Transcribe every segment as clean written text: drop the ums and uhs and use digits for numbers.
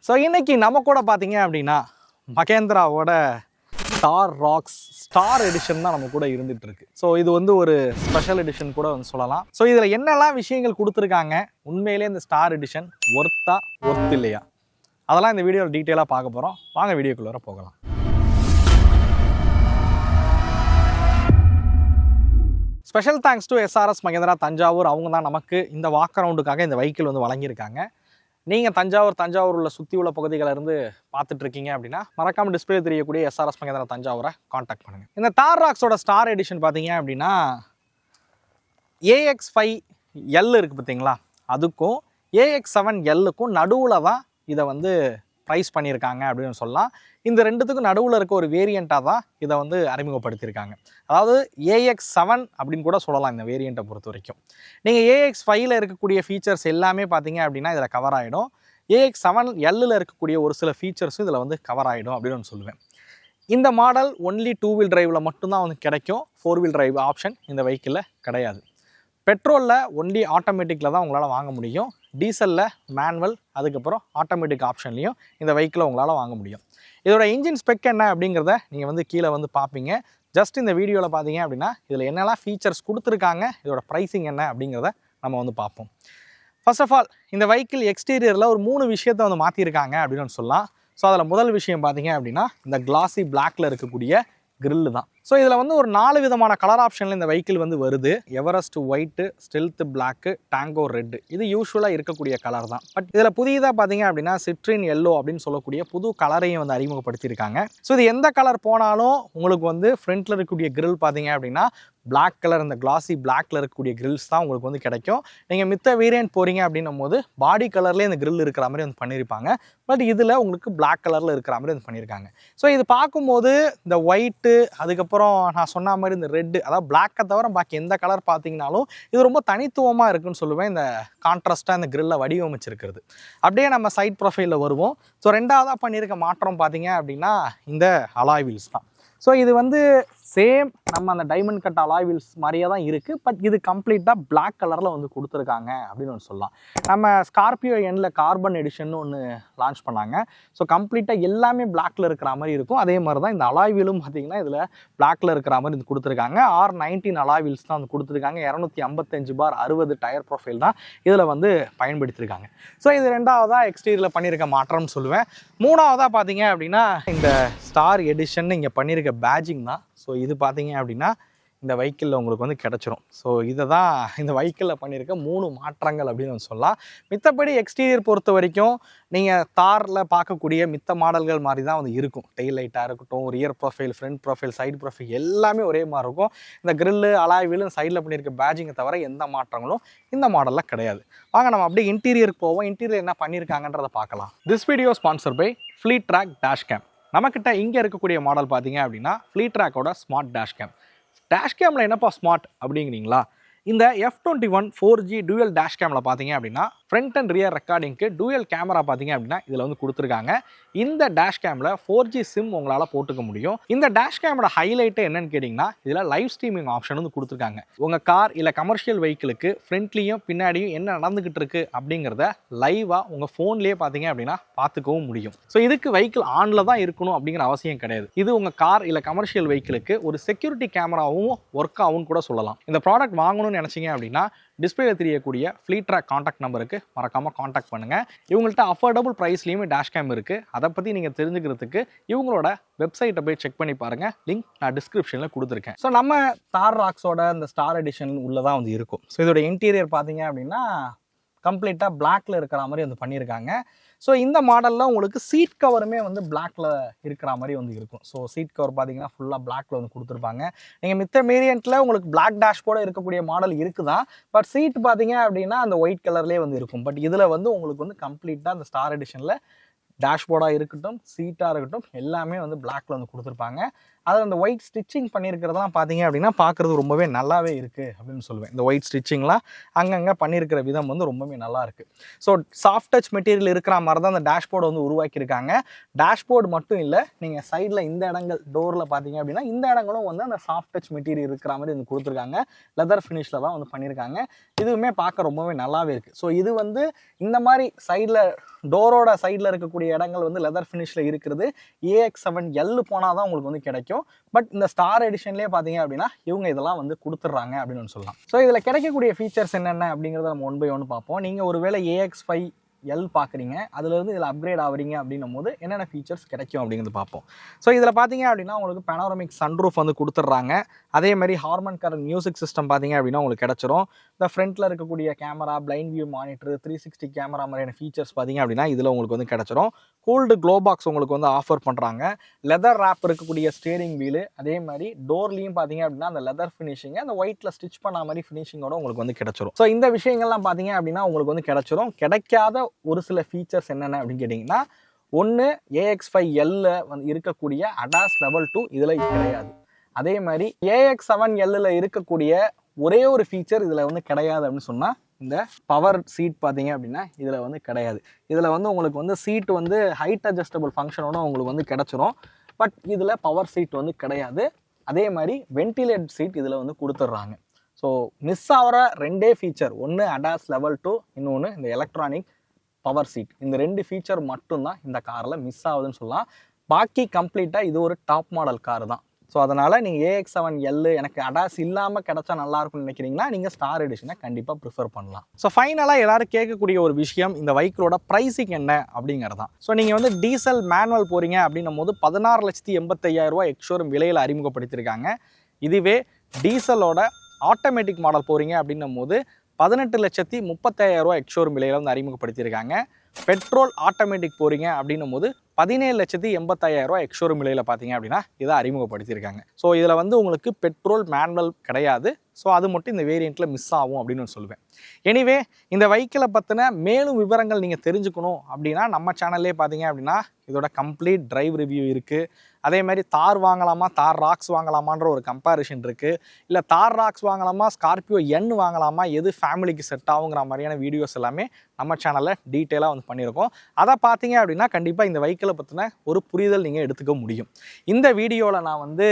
So இன்னைக்கு நம்ம கூட பார்த்தீங்க அப்படின்னா மகேந்திராவோட ஸ்டார் ராக்ஸ் ஸ்டார் எடிஷன் தான் நம்ம கூட இருந்துட்டு இருக்கு. ஸோ இது வந்து ஒரு ஸ்பெஷல் எடிஷன் கூட வந்து சொல்லலாம். ஸோ இதில் என்னெல்லாம் விஷயங்கள் கொடுத்துருக்காங்க, உண்மையிலே இந்த ஸ்டார் எடிஷன் ஒர்த்தா ஒர்த் இல்லையா, அதெல்லாம் இந்த வீடியோவில் டீட்டெயிலாக பார்க்க போகிறோம். வாங்க வீடியோக்குள்ளே போகலாம். Special thanks to SRS Mahindra Thanjavur. அவங்க தான் நமக்கு இந்த வாக் அரவுண்டுக்காக இந்த வெஹிக்கிள் வந்து வழங்கியிருக்காங்க. நீங்கள் தஞ்சாவூர் உள்ள சுற்றி உள்ள பகுதிகளில் இருந்து பார்த்துட்டு இருக்கீங்க அப்படின்னா மறக்காமல் டிஸ்பிளே தெரியக்கூடிய எஸ்ஆர்எஸ் மகேந்திரா தஞ்சாவூரை காண்டாக்ட் பண்ணுங்கள். இந்த தார் ராக்ஸோட ஸ்டார் எடிஷன் பார்த்தீங்க அப்படின்னா AX5L இருக்குது பார்த்தீங்களா, அதுக்கும் AX7Lக்கும் நடுவில் தான் இதை வந்து ப்ரைஸ் பண்ணியிருக்காங்க அப்படின்னு சொல்லலாம். இந்த ரெண்டுத்துக்கும் நடுவில் இருக்க ஒரு வேரியண்ட்டாக தான் இதை வந்து அறிமுகப்படுத்தியிருக்காங்க. அதாவது AX7 அப்படின்னு கூட சொல்லலாம் இந்த வேரியண்ட்டை பொறுத்த வரைக்கும். நீங்கள் AX5ல் இருக்கக்கூடிய ஃபீச்சர்ஸ் எல்லாமே பார்த்தீங்க அப்படின்னா இதில் கவர் ஆகிடும். AX7Lல் இருக்கக்கூடிய ஒரு சில ஃபீச்சர்ஸும் இதில் வந்து கவர் ஆகிடும் அப்படின்னு சொல்லுவேன். இந்த மாடல் ஒன்லி 2 வீல் டிரைவில் மட்டும்தான் வந்து கிடைக்கும். 4 வீல் டிரைவ் ஆப்ஷன் இந்த வெஹிக்கிளில் கிடையாது. பெட்ரோலில் ஒன்லி ஆட்டோமேட்டிக்கில் தான் உங்களால் வாங்க முடியும். டீசலில் மேனுவல், அதுக்கப்புறம் ஆட்டோமேட்டிக் ஆப்ஷன்லையும் இந்த வெஹிக்கிளை உங்களால் வாங்க முடியும். இதோட இன்ஜின் ஸ்பெக் என்ன அப்படிங்கிறத நீங்கள் வந்து கீழே வந்து பார்ப்பீங்க. ஜஸ்ட் இந்த வீடியோவில் பார்த்தீங்க அப்படின்னா இதில் என்னெல்லாம் ஃபீச்சர்ஸ் கொடுத்துருக்காங்க, இதோட ப்ரைஸிங் என்ன அப்படிங்கிறத நம்ம வந்து பார்ப்போம். ஃபர்ஸ்ட் ஆஃப் ஆல் இந்த வெஹிக்கிள் எக்ஸ்டீரியரில் ஒரு 3 விஷயத்தை வந்து மாற்றிருக்காங்க அப்படின்னு சொல்லலாம். ஸோ அதில் முதல் விஷயம் பார்த்தீங்க அப்படின்னா இந்த கிளாசி பிளாக்ல இருக்கக்கூடிய கிரில்லு தான். ஸோ இதில் வந்து ஒரு 4 விதமான கலர் ஆப்ஷனில் இந்த வெஹிக்கிள் வந்து வருது. Everest white, stealth black, tango red. இது யூஸ்வலாக இருக்கக்கூடிய கலர் தான். பட் இதில் புதியதாக பார்த்தீங்க அப்படின்னா சிட்ரின் எல்லோ அப்படின்னு சொல்லக்கூடிய புது கலரையும் வந்து அறிமுகப்படுத்தியிருக்காங்க. ஸோ இது எந்த கலர் போனாலும் உங்களுக்கு வந்து ஃப்ரண்ட்டில் இருக்கக்கூடிய கிரில் பார்த்தீங்க அப்படின்னா பிளாக் கலர், இந்த கிளாசி பிளாக்ல இருக்கக்கூடிய கிரில்ஸ் தான் உங்களுக்கு வந்து கிடைக்கும். நீங்கள் மித்த வேரியன்ட் போகிறீங்க அப்படின்னும் போது பாடி கலர்லேயே இந்த கிரில் இருக்கிற மாதிரி வந்து பண்ணியிருப்பாங்க. பட் இதில் உங்களுக்கு பிளாக் கலரில் இருக்கிற மாதிரி வந்து பண்ணியிருக்காங்க. ஸோ இது பார்க்கும்போது இந்த ஒயிட்டு, அதுக்கப்புறம் நான் சொன்ன மாதிரி இந்த ரெட்டு, அதாவது பிளாக்கை தவிர பாக்கி எந்த கலர் பார்த்தீங்கன்னாலும் இது ரொம்ப தனித்துவமாக இருக்குன்னு சொல்லுவேன். இந்த கான்ட்ராஸ்ட்டாக இந்த கிரில்லை வடிவமைச்சிருக்கிறது. அப்படியே நம்ம சைட் ப்ரொஃபைலில் வருவோம். ஸோ ரெண்டாவதாக பண்ணியிருக்க மாற்றம் பார்த்தீங்க அப்படின்னா இந்த அலாய் வீல்ஸ் தான். ஸோ இது வந்து சேம் நம்ம அந்த டைமண்ட் கட் அலாய் வீல்ஸ் மாதிரியே தான் இருக்குது. பட் இது கம்ப்ளீட்டாக பிளாக் கலரில் வந்து கொடுத்துருக்காங்க அப்படின்னு ஒன்று சொல்லலாம். நம்ம ஸ்கார்பியோ எண்ணில் கார்பன் எடிஷன் ஒன்று லான்ச் பண்ணாங்க. ஸோ கம்ப்ளீட்டாக எல்லாமே பிளாக்ல இருக்கிற மாதிரி இருக்கும். அதே மாதிரி தான் இந்த அலாய் வீலும் பார்த்தீங்கன்னா இதில் பிளாக்ல இருக்கிற மாதிரி இது கொடுத்துருக்காங்க. R19 அலாய் வீல்ஸ் தான் வந்து கொடுத்துருக்காங்க. 255/60 டயர் ப்ரொஃபைல் தான் இதில் வந்து பயன்படுத்தியிருக்காங்க. ஸோ இது ரெண்டாவதாக எக்ஸ்டீரியரில் பண்ணியிருக்க மாற்றம்னு சொல்லுவேன். மூணாவதாக பார்த்தீங்க அப்படின்னா இந்த ஸ்டார் எடிஷன் இங்கே பண்ணியிருக்க பேட்ஜிங் தான். ஸோ இது பார்த்தீங்க அப்படின்னா இந்த வெஹிக்கிளில் உங்களுக்கு வந்து கிடச்சிரும். ஸோ இதை தான் இந்த வெஹிக்கிளில் பண்ணியிருக்க 3 மாற்றங்கள் அப்படின்னு சொல்லலாம். மித்தபடி எக்ஸ்டீரியர் பொறுத்த வரைக்கும் நீங்கள் தாரில் பார்க்கக்கூடிய மித்த மாடல்கள் மாதிரி தான் வந்து இருக்கும். டெயில் லைட்டாக இருக்கட்டும், rear profile, front profile, side profile எல்லாமே ஒரே மாதிரி இருக்கும். இந்த கிரில்லு, அலாய் வீலு, சைடில் பண்ணியிருக்க பேட்ஜிங்கை தவிர எந்த மாற்றங்களும் இந்த மாடலில் கிடையாது. வாங்க நம்ம அப்படியே இன்டீரியருக்கு போவோம். இன்டீரியர் என்ன பண்ணியிருக்காங்கன்றதை பார்க்கலாம். This video sponsor by Fleet Track dash cam. நம்மக்கிட்ட இங்கே இருக்கக்கூடிய மாடல் பார்த்தீங்க அப்படின்னா ஃப்ளீட் ட்ராக்கோட ஸ்மார்ட் டேஷ் கேம். டேஷ் கேமில் என்னப்பா ஸ்மார்ட் அப்படிங்கிறீங்களா? இந்த F21 4G டூயல் டேஷ் கேமில் பார்த்தீங்க அப்படின்னா ஃப்ரண்ட் அண்ட் ரியர் ரெக்கார்டிங்க்கு டூயல் கேமரா பார்த்தீங்க அப்படின்னா இதில் வந்து கொடுத்துருக்காங்க. இந்த டேஷ் கேமில் 4G சிம் உங்களால் போட்டுக்க முடியும். இந்த டேஷ் கேமோட ஹைலைட்டு என்னன்னு கேட்டிங்கன்னா இதில் லைவ் ஸ்ட்ரீமிங் ஆப்ஷன் வந்து கொடுத்துருக்காங்க. உங்கள் கார் இல்லை கமர்ஷியல் வெஹிக்கிளுக்கு ஃப்ரண்ட்லேயும் பின்னாடியும் என்ன நடந்துக்கிட்டு இருக்குது அப்படிங்கிறத லைவாக உங்கள் ஃபோன்லேயே பார்த்தீங்க அப்படின்னா பார்த்துக்கவும் முடியும். ஸோ இதுக்கு வெஹிக்கிள் ஆனில் தான் இருக்கணும் அப்படிங்கிற அவசியம் கிடையாது. இது உங்கள் கார் இல்லை கமர்ஷியல் வெஹிக்கிளுக்கு ஒரு செக்யூரிட்டி கேமராவும் ஒர்க் ஆகும் கூட சொல்லலாம். இந்த ப்ராடக்ட் வாங்கணும்னு நினச்சிங்க அப்படின்னா டிஸ்பிளேல தெரியக்கூடிய ஃப்ளீட் ட்ராக் காண்டாக்ட் நம்பருக்கு மறக்காமல் காண்டாக்ட் பண்ணுங்கள். இவங்கள்ட்ட அஃபோர்டபுள் ப்ரைஸ்லையுமே டேஷ் கேம் இருக்குது. அதை பற்றி நீங்கள் தெரிஞ்சுக்கிறதுக்கு இவங்களோட வெப்சைட்டை போய் செக் பண்ணி பாருங்கள். லிங்க் நான் டிஸ்கிரிப்ஷனில் கொடுத்துருக்கேன். ஸோ நம்ம தார் ராக்ஸோட இந்த ஸ்டார் எடிஷன் உள்ளே தான் வந்து இருக்கும். ஸோ இதோட இன்டீரியர் பார்த்தீங்க அப்படின்னா கம்ப்ளீட்டாக பிளாக்ல இருக்கிற மாதிரி வந்து பண்ணியிருக்காங்க. ஸோ இந்த மாடலில் உங்களுக்கு சீட் கவருமே வந்து பிளாக்ல இருக்கிற மாதிரி வந்து இருக்கும். ஸோ சீட் கவர் பார்த்தீங்கன்னா ஃபுல்லாக பிளாக்ல வந்து கொடுத்துருப்பாங்க. நீங்கள் மித்த வேரியண்ட்டில் உங்களுக்கு பிளாக் டேஷ்போர்டு இருக்கக்கூடிய மாடல் இருக்குதான். பட் சீட் பார்த்தீங்க அப்படின்னா அந்த ஒயிட் கலர்லேயே வந்து இருக்கும். பட் இதில் வந்து உங்களுக்கு வந்து கம்ப்ளீட்டாக அந்த ஸ்டார் எடிஷனில் டேஷ்போர்டாக இருக்கட்டும், சீட்டாக இருக்கட்டும் எல்லாமே வந்து பிளாக்ல வந்து கொடுத்துருப்பாங்க. அதில் அந்த ஒயிட் ஸ்டிச்சிங் பண்ணியிருக்கிறதெல்லாம் பார்த்தீங்க அப்படின்னா பார்க்குறது ரொம்பவே நல்லாவே இருக்குது அப்படின்னு சொல்லுவேன். இந்த ஒயிட் ஸ்டிச்சிங்லாம் அங்கங்கே பண்ணியிருக்கிற விதம் வந்து ரொம்பவே நல்லா இருக்குது. ஸோ சாஃப்ட் டச் மெட்டீரியல் இருக்கிற மாதிரி தான் அந்த டேஷ்போர்டு வந்து உருவாக்கியிருக்காங்க. டேஷ்போர்டு மட்டும் இல்லை, நீங்கள் சைடில் இந்த இடங்கள் டோரில் பார்த்தீங்க அப்படின்னா இந்த இடங்களும் வந்து அந்த சாஃப்ட் டச் மெட்டீரியல் இருக்கிற மாதிரி வந்து கொடுத்துருக்காங்க. லெதர் ஃபினிஷில் தான் வந்து பண்ணியிருக்காங்க. இதுவுமே பார்க்க ரொம்பவே நல்லாவே இருக்குது. ஸோ இது வந்து இந்த மாதிரி சைடில் டோரோட சைடில் இருக்கக்கூடிய இடங்கள் வந்து லெதர் ஃபினிஷில் இருக்கிறது AX7L போனால் தான் உங்களுக்கு வந்து கிடைக்கும். பட் இந்த ஸ்டார் எடிஷன்லேயே பார்த்தீங்க அப்படின்னா இவங்க இதெல்லாம் வந்து கொடுத்துட்றாங்க அப்படின்னு சொல்லலாம். ஸோ இதில் கிடைக்கக்கூடிய ஃபீச்சர்ஸ் என்னென்ன அப்படிங்கிறத நம்ம ஒன் பை ஒன் பார்ப்போம். நீங்கள் ஒருவேளை AX5L பார்க்குறீங்க, அதுலேருந்து இதில் அப்கிரேட் ஆகுறீங்க அப்படின்னும் போது என்னென்ன ஃபீச்சர்ஸ் கிடைக்கும் அப்படிங்கிறது பார்ப்போம். ஸோ இதில் பார்த்தீங்க அப்படின்னா உங்களுக்கு பேனோரமிக் சன்ரூஃப் வந்து கொடுத்துட்றாங்க. அதே மாதிரி ஹார்மன் கரண்ட் மியூசிக் சிஸ்டம் பார்த்தீங்க அப்படின்னா உங்களுக்கு கிடச்சிரும். இந்த ஃப்ரண்ட்டில் இருக்கக்கூடிய camera, blind view monitor, 360 camera மாதிரியான ஃபீச்சர்ஸ் பார்த்தீங்க அப்படின்னா இதில் உங்களுக்கு வந்து கிடச்சிரும். கூல்டு க்ளோ பாக்ஸ் உங்களுக்கு வந்து ஆஃபர் பண்ணுறாங்க. லெதர் ரேப் இருக்கக்கூடிய ஸ்டேரிங் வீலு, அதே மாதிரி டோர்லையும் பார்த்தீங்க அப்படின்னா அந்த லெதர் ஃபினிஷிங் அந்த ஒயிட்டில் ஸ்டிச் பண்ண மாதிரி ஃபினிஷிங்கோட உங்களுக்கு வந்து கிடச்சிரும். ஸோ இந்த விஷயங்கள்லாம் பார்த்தீங்க அப்படின்னா உங்களுக்கு வந்து கிடச்சிரும். கிடைக்காத ஒரு சில ஃபீச்சர்ஸ் என்னென்ன அப்படின்னு கேட்டிங்கன்னா, ஒன்று AX5L வந்து இருக்கக்கூடிய ADAS Level 2 இதில் கிடையாது. அதே மாதிரி AX7L இருக்கக்கூடிய ஒரே ஒரு ஃபீச்சர் இதில் வந்து கிடையாது அப்படின்னு சொன்னால் இந்த பவர் சீட் பார்த்தீங்க அப்படின்னா இதில் வந்து கிடையாது. இதில் வந்து உங்களுக்கு வந்து சீட் வந்து ஹைட் அட்ஜஸ்டபிள் ஃபங்க்ஷனோட உங்களுக்கு வந்து கிடச்சிரும். பட் இதில் பவர் சீட் வந்து கிடையாது. அதே மாதிரி வென்டிலேட் சீட் இதில் வந்து கொடுத்துட்றாங்க. ஸோ மிஸ் ஆகிற ரெண்டே ஃபீச்சர், ஒன்று ADAS Level 2, இன்னொன்று இந்த எலக்ட்ரானிக் பவர் சீட். இந்த ரெண்டு ஃபீச்சர் மட்டும்தான் இந்த காரில் மிஸ் ஆகுதுன்னு சொல்லலாம். பாக்கி கம்ப்ளீட்டாக இது ஒரு டாப் மாடல் கார் தான். ஸோ அதனால் நீங்கள் AX7L எனக்கு ADAS இல்லாமல் கிடச்சா நல்லாயிருக்கும்னு நினைக்கிறீங்கன்னா நீங்கள் ஸ்டார் எடிஷனை கண்டிப்பாக ப்ரிஃபர் பண்ணலாம். ஸோ ஃபைனலாக எல்லோரும் கேட்கக்கூடிய ஒரு விஷயம் இந்த வெஹிக்கிளோட ப்ரைஸிங் என்ன அப்படிங்கிறது தான். ஸோ நீங்கள் வந்து டீசல் மேனுவல் போகிறீங்க அப்படின்னும் போது 16,85,000 ரூபா எக்ஸ்ஷோரூம் விலையில் அறிமுகப்படுத்தியிருக்காங்க. இதுவே டீசலோட ஆட்டோமேட்டிக் மாடல் போகிறீங்க அப்படின்னும் போது 18,35,000 ரூபா எக்ஸ்ஷோரூம் விலையில் வந்து அறிமுகப்படுத்தியிருக்காங்க. பெட்ரோல் ஆட்டோமேட்டிக் போகிறீங்க அப்படின்னும் போது 17,85,000 ரூபா எக்ஸ்ஷோரூம் விலையில் பார்த்தீங்க அப்படின்னா இதை அறிமுகப்படுத்தியிருக்காங்க. ஸோ இதில் வந்து உங்களுக்கு பெட்ரோல் மேனுவல் கிடையாது. ஸோ அது மட்டும் இந்த வேரியண்ட்டில் மிஸ் ஆகும் அப்படின்னு சொல்லுவேன். எனிவே இந்த வெஹிக்கிளை பற்றின மேலும் விவரங்கள் நீங்கள் தெரிஞ்சுக்கணும் அப்படின்னா நம்ம சேனல்லே பார்த்தீங்க அப்படின்னா இதோட கம்ப்ளீட் டிரைவ் ரிவ்யூ இருக்குது. அதே மாதிரி தார் வாங்கலாமா, தார் ராக்ஸ் வாங்கலாமான்ற ஒரு கம்பேரிஷன் இருக்குது. இல்லை தார் ராக்ஸ் வாங்கலாமா, ஸ்கார்பியோ என் வாங்கலாமா, எது ஃபேமிலிக்கு செட் ஆகுங்கிற மாதிரியான வீடியோஸ் எல்லாமே நம்ம சேனலில் டீட்டெயிலாக வந்து பண்ணியிருக்கோம். அதை பார்த்தீங்க அப்படின்னா கண்டிப்பாக இந்த வெஹிக்கிளை பற்றின ஒரு புரிதல் நீங்கள் எடுத்துக்க முடியும். இந்த வீடியோவில் நான் வந்து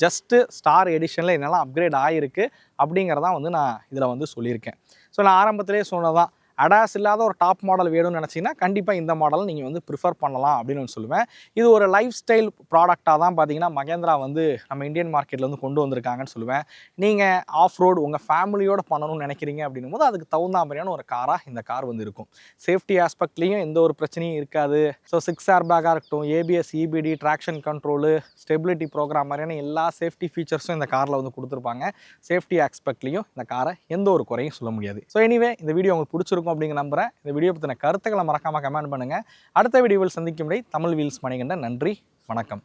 ஜஸ்ட்டு ஸ்டார் எடிஷனில் என்னெல்லாம் அப்கிரேட் ஆகிருக்கு அப்படிங்கிறதான் வந்து நான் இதில் வந்து சொல்லியிருக்கேன். ஸோ நான் ஆரம்பத்திலே சொன்னதான், ADAS இல்லாத ஒரு டாப் மாடல் வேணும்னு நினச்சிங்கன்னா கண்டிப்பாக இந்த மாடலை நீங்கள் வந்து ப்ரிஃபர் பண்ணலாம் அப்படின்னு சொல்லுவேன். இது ஒரு லைஃப் ஸ்டைல் ப்ராடக்டாக தான் பார்த்தீங்கன்னா மகேந்திரா வந்து நம்ம இந்தியன் மார்க்கெட்டில் வந்து கொண்டு வந்திருக்காங்கன்னு சொல்லுவேன். நீங்கள் ஆஃப் ரோடு உங்கள் ஃபேமிலியோடு பண்ணணும்னு நினைக்கிறீங்க அப்படின்னும் போது அதுக்கு தகுந்த மாதிரியான ஒரு காராக இந்த கார் வந்து இருக்கும். சேஃப்டி ஆஸ்பெக்ட்லேயும் எந்த ஒரு பிரச்சனையும் இருக்காது. ஸோ 6 ஏர் பேக்காக இருக்கட்டும், ABS, EBD, traction control, stability programme மாதிரியான எல்லா சேஃப்டி ஃபீச்சர்ஸும் இந்த காரில் வந்து கொடுத்துருப்பாங்க. சேஃப்டி ஆஸ்பெக்ட்லேயும் இந்த காரை எந்த ஒரு குறையும் சொல்ல முடியாது. ஸோ எனிவே இந்த வீடியோ உங்களுக்கு பிடிச்சிருக்கும் அப்படிங்கிற நம்புறேன். இந்த வீடியோ பற்றின கருத்துக்களை மறக்காம கமெண்ட் பண்ணுங்க. அடுத்த வீடியோவில் சந்திக்கும் வரை தமிழ் வீல்ஸ் மணிகண்டன். நன்றி, வணக்கம்.